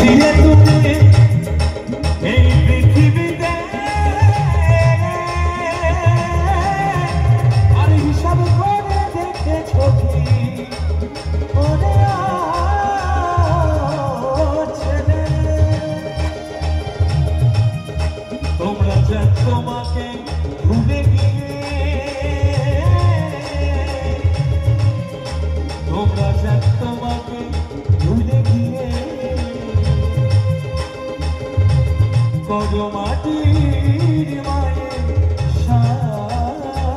ছিলে তুমি এই পৃথিবীতে, আর হিসাব করে দেখেছো কি ওরে ছেলে, তোমরা যে তোমাকে ভুলে গিয়ে, তোমরা যে তোমাকে ভুলে গিয়ে করো মাটির মায়ের সাধনা।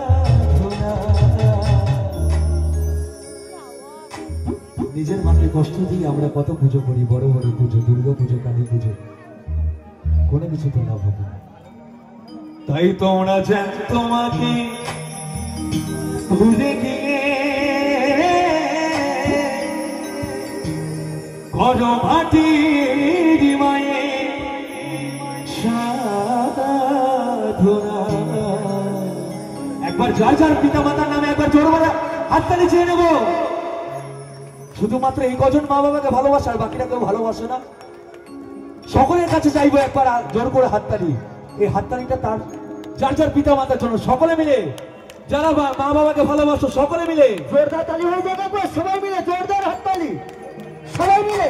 নিজের মাকে কষ্ট দিয়ে আমরা কত পুজো করি, বড় বড় পুজো, দুর্গা পুজো, কালী পুজো, কোনো কিছু তো লাভ হবে না। তাই তোমরা যেন তোমাকে ভুলে গিয়ে করো মাটির মায়ের সাধনা। একবার যার যার পিতা মাতার নামে একবার জোর করে হাততালি চেয়ে নেব। শুধুমাত্র এই কজন মা বাবাকে ভালোবাসে, আর বাকিরা কেউ ভালোবাসে না। সকলের কাছে চাইবো একবার জোর করে হাততালি। এই হাততালিটা তার যার যার পিতা মাতার জন্য, সকলে মিলে যারা মা বাবাকে ভালোবাসো সকলে মিলে জোরদার তালি হয়ে যাবে, সবাই মিলে জোরদার হাততালি, সবাই মিলে।